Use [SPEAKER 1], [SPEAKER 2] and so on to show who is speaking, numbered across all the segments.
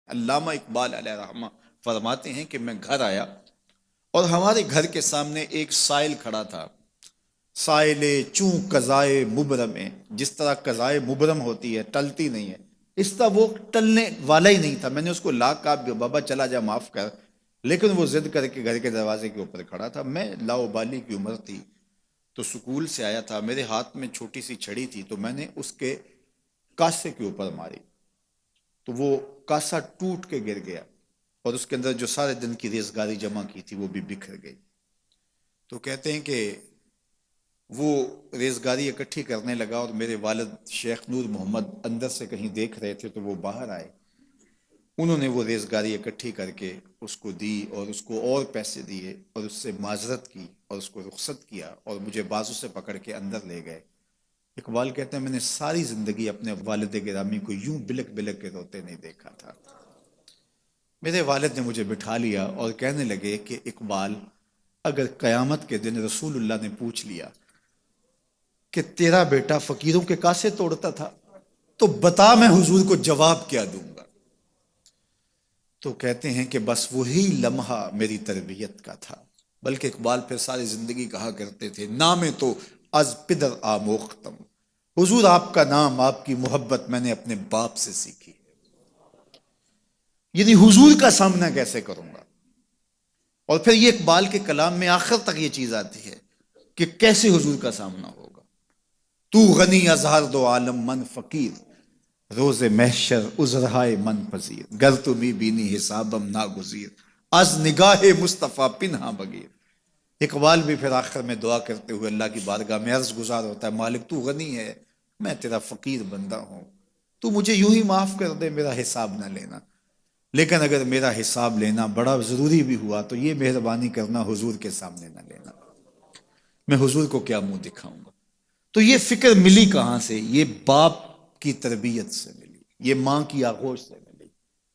[SPEAKER 1] علامہ اقبال علیہ رحمہ فرماتے ہیں کہ میں گھر آیا اور ہمارے گھر کے سامنے ایک سائل کھڑا تھا. سائل چوں قضائے مبرم ہے، جس طرح قضائے مبرم ہوتی ہے، ٹلتی نہیں ہے، اس طرح وہ ٹلنے والا ہی نہیں تھا. میں نے اس کو لا کہا بابا چلا جا معاف کر، لیکن وہ ضد کر کے گھر کے دروازے کے اوپر کھڑا تھا. میں لاؤبالی کی عمر تھی تو سکول سے آیا تھا، میرے ہاتھ میں چھوٹی سی چھڑی تھی تو میں نے اس کے کاسے کے اوپر ماری تو وہ کاسا ٹوٹ کے گر گیا اور اس کے اندر جو سارے دن کی ریزگاری جمع کی تھی وہ بھی بکھر گئی. تو کہتے ہیں کہ وہ ریزگاری اکٹھی کرنے لگا اور میرے والد شیخ نور محمد اندر سے کہیں دیکھ رہے تھے تو وہ باہر آئے. انہوں نے وہ ریزگاری اکٹھی کر کے اس کو دی اور اس کو اور پیسے دیے اور اس سے معذرت کی اور اس کو رخصت کیا اور مجھے بازو سے پکڑ کے اندر لے گئے. اقبال کہتے ہیں میں نے ساری زندگی اپنے والد گرامی کو یوں بلک بلک کے روتے نہیں دیکھا تھا. میرے والد نے مجھے بٹھا لیا اور کہنے لگے کہ اقبال، اگر قیامت کے دن رسول اللہ نے پوچھ لیا کہ تیرا بیٹا فقیروں کے کاسے توڑتا تھا تو بتا میں حضور کو جواب کیا دوں گا. تو کہتے ہیں کہ بس وہی لمحہ میری تربیت کا تھا. بلکہ اقبال پھر ساری زندگی کہا کرتے تھے نام تو از پدر آموختم، حضور آپ کا نام، آپ کی محبت میں نے اپنے باپ سے سیکھی. یعنی حضور کا سامنا کیسے کروں گا. اور پھر یہ اقبال کے کلام میں آخر تک یہ چیز آتی ہے کہ کیسے حضور کا سامنا ہوگا. تو غنی ازہر دو عالم من فقیر، روز محشر عذرہائے من پذیر، گر تمی بینی حسابم ناگزیر، از نگاہ مصطفیٰ پنہا بگیر. اقبال بھی پھر آخر میں دعا کرتے ہوئے اللہ کی بارگاہ میں عرض گزار ہوتا ہے مالک تو غنی ہے، میں تیرا فقیر بندہ ہوں، تو مجھے یوں ہی معاف کر دے، میرا حساب نہ لینا. لیکن اگر میرا حساب لینا بڑا ضروری بھی ہوا تو یہ مہربانی کرنا حضور کے سامنے نہ لینا، میں حضور کو کیا منہ دکھاؤں گا. تو یہ فکر ملی کہاں سے؟ یہ باپ کی تربیت سے ملی، یہ ماں کی آغوش سے ملی.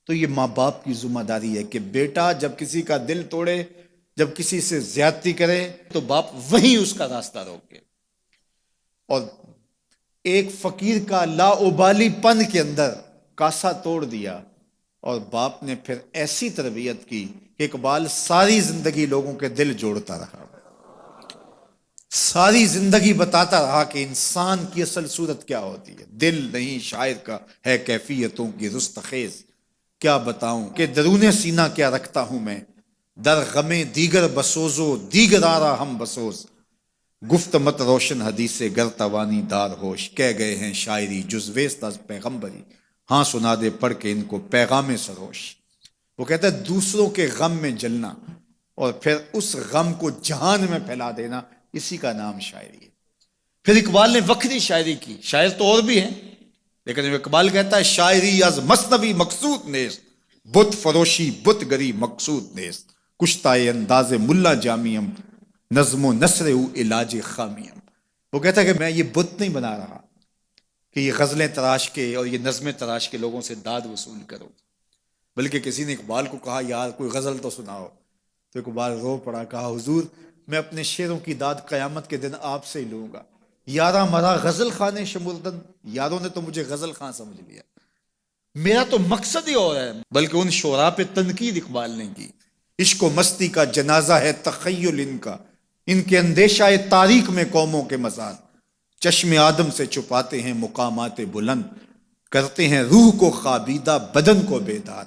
[SPEAKER 1] تو یہ ماں باپ کی ذمہ داری ہے کہ بیٹا جب کسی کا دل توڑے، جب کسی سے زیادتی کرے تو باپ وہیں اس کا راستہ روکے. اور ایک فقیر کا لا ابالی پن کے اندر کاسا توڑ دیا اور باپ نے پھر ایسی تربیت کی کہ اقبال ساری زندگی لوگوں کے دل جوڑتا رہا، ساری زندگی بتاتا رہا کہ انسان کی اصل صورت کیا ہوتی ہے. دل نہیں شاعر کا ہے کیفیتوں کی رستخیز، کیا بتاؤں کہ درون سینہ کیا رکھتا ہوں میں، در غم دیگر بسوزو دیگر آرا ہم بسوز، گفت مت روشن حدیث گر توانی دار ہوش، کہہ گئے ہیں شاعری جزویست از پیغمبری، ہاں سنا دے پڑھ کے ان کو پیغام سروش. وہ کہتا ہے دوسروں کے غم میں جلنا اور پھر اس غم کو جہان میں پھیلا دینا، اسی کا نام شاعری ہے. پھر اقبال نے وکری شاعری کی، شاعر تو اور بھی ہیں لیکن اقبال کہتا ہے شاعری از مثنوی مقصود نیست، بت فروشی بت گری مقصود نیست، کشتائے انداز ملا جامیم، نظم و نثر او علاج خامیم. وہ کہتا ہے کہ میں یہ بت نہیں بنا رہا کہ یہ غزلیں تراش کے اور یہ نظمیں تراش کے لوگوں سے داد وصول کرو. بلکہ کسی نے اقبال کو کہا یار کوئی غزل تو سناؤ، تو اقبال رو پڑا، کہا حضور میں اپنے شعروں کی داد قیامت کے دن آپ سے ہی لوں گا. یارہ مرا غزل خانے شمردن، یاروں نے تو مجھے غزل خاں سمجھ لیا، میرا تو مقصد ہی اور ہے. بلکہ ان شعراء پہ تنقید اقبال نے کی، عشق و مستی کا جنازہ ہے تخیل ان کے اندیشہ تاریخ میں قوموں کے مزار، چشم آدم سے چھپاتے ہیں مقامات بلند، کرتے ہیں روح کو خوابیدہ بدن کو بیدار.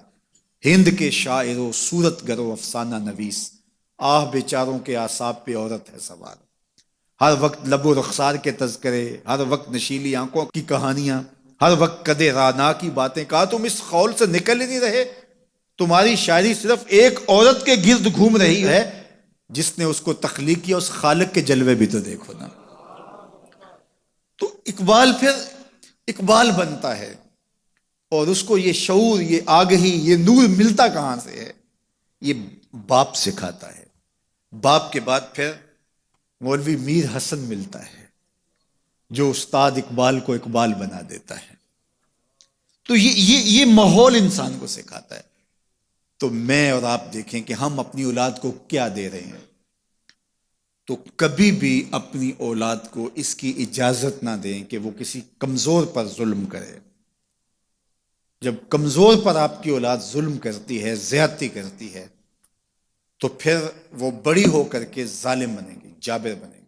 [SPEAKER 1] ہند کے شاعر و صورت گر و افسانہ نویس، آہ بیچاروں کے اعصاب پہ عورت ہے سوار. ہر وقت لب و رخسار کے تذکرے، ہر وقت نشیلی آنکھوں کی کہانیاں، ہر وقت قدے رانا کی باتیں. کہا تم اس خول سے نکل ہی نہیں رہے، تمہاری شاعری صرف ایک عورت کے گرد گھوم رہی ہے جس نے اس کو تخلیق کیا، اس خالق کے جلوے بھی تو دیکھو نا. تو اقبال پھر اقبال بنتا ہے اور اس کو یہ شعور، یہ آگہی، یہ نور ملتا کہاں سے ہے؟ یہ باپ سکھاتا ہے. باپ کے بعد پھر مولوی میر حسن ملتا ہے جو استاد اقبال کو اقبال بنا دیتا ہے. تو یہ ماحول انسان کو سکھاتا ہے. تو میں اور آپ دیکھیں کہ ہم اپنی اولاد کو کیا دے رہے ہیں. تو کبھی بھی اپنی اولاد کو اس کی اجازت نہ دیں کہ وہ کسی کمزور پر ظلم کرے. جب کمزور پر آپ کی اولاد ظلم کرتی ہے، زیادتی کرتی ہے، تو پھر وہ بڑی ہو کر کے ظالم بنے گی، جابر بنے گی.